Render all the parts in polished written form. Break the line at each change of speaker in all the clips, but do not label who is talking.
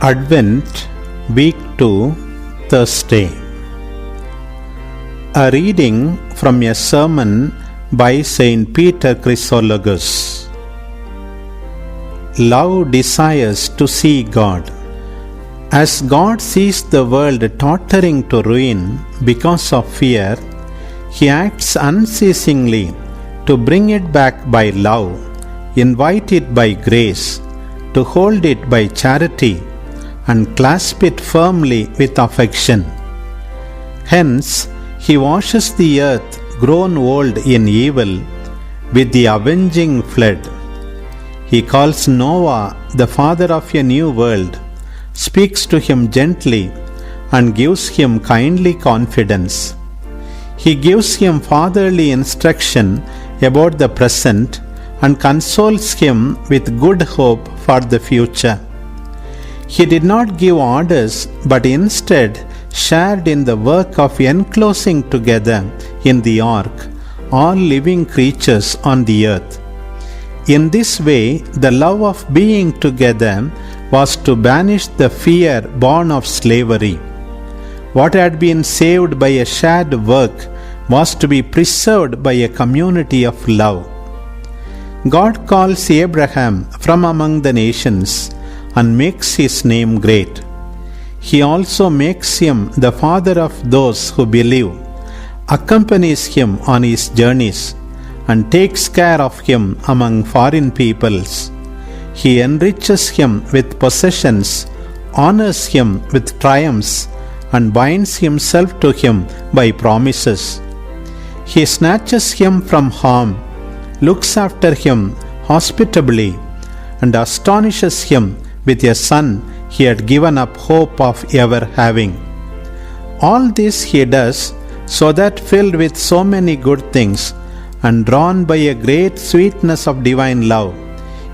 Advent, Week 2, Thursday. A reading from a sermon by Saint Peter Chrysologus. Love desires to see God. As God sees the world tottering to ruin because of fear, He acts unceasingly to bring it back by love, invite it by grace, to hold it by charity, and clasp it firmly with affection. Hence, He washes the earth grown old in evil with the avenging flood. He calls Noah the father of a new world, speaks to him gently, and gives him kindly confidence. He gives him fatherly instruction about the present and consoles him with good hope for the future. He did not give orders, but instead shared in the work of enclosing together in the ark all living creatures on the earth. In this way, the love of being together was to banish the fear born of slavery. What had been saved by a shared work was to be preserved by a community of love. God calls Abraham from among the nations and makes his name great. He also makes him the father of those who believe, accompanies him on his journeys, and takes care of him among foreign peoples. He enriches him with possessions, honors him with triumphs, and binds himself to him by promises. He snatches him from harm, looks after him hospitably, and astonishes him with a son he had given up hope of ever having. All this he does so that, filled with so many good things and drawn by a great sweetness of divine love,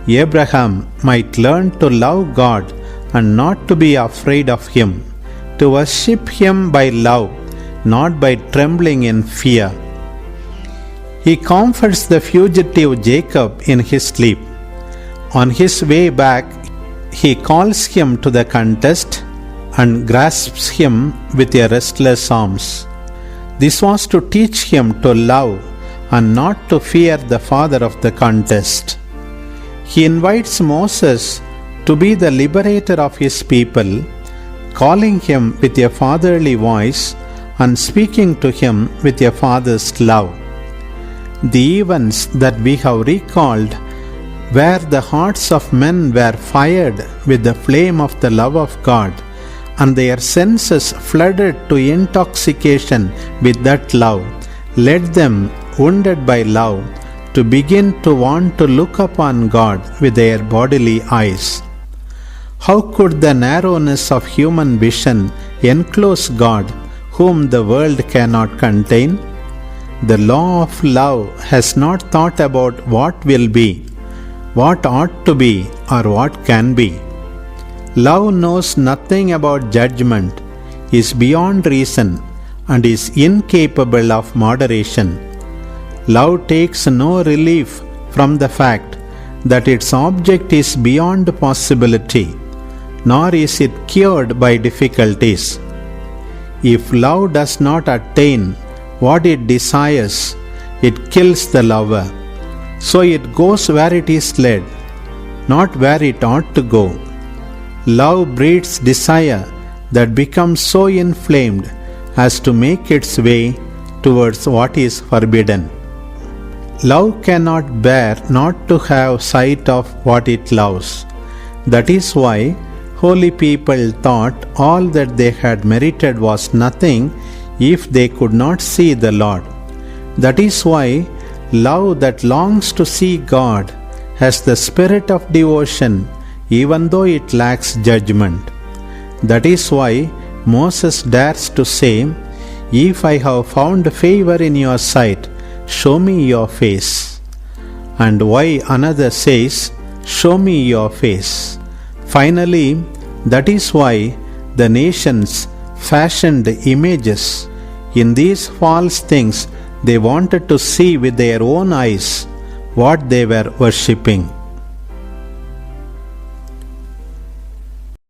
Abraham might learn to love God and not to be afraid of Him, to worship Him by love, not by trembling in fear. He comforts the fugitive Jacob in his sleep. On his way back, He calls him to the contest and grasps him with a restless arms. This was to teach him to love and not to fear the father of the contest. He invites Moses to be the liberator of his people, calling him with a fatherly voice and speaking to him with a father's love. The events that we have recalled, where the hearts of men were fired with the flame of the love of God, and their senses flooded to intoxication with that love, led them, wounded by love, to begin to want to look upon God with their bodily eyes. How could the narrowness of human vision enclose God, whom the world cannot contain? The law of love has not thought about what will be, what ought to be, or what can be. Love knows nothing about judgment, is beyond reason, and is incapable of moderation. Love takes no relief from the fact that its object is beyond possibility, nor is it cured by difficulties. If love does not attain what it desires, it kills the lover. So it goes where it is led, not where it ought to go. Love breeds desire that becomes so inflamed as to make its way towards what is forbidden. Love cannot bear not to have sight of what it loves. That is why holy people thought all that they had merited was nothing if they could not see the Lord. That is why love that longs to see God has the spirit of devotion, even though it lacks judgment. That is why Moses dares to say, "If I have found favor in your sight, show me your face." And why another says, "Show me your face." Finally, that is why the nations fashioned images. In these false things, they wanted to see with their own eyes what they were worshipping.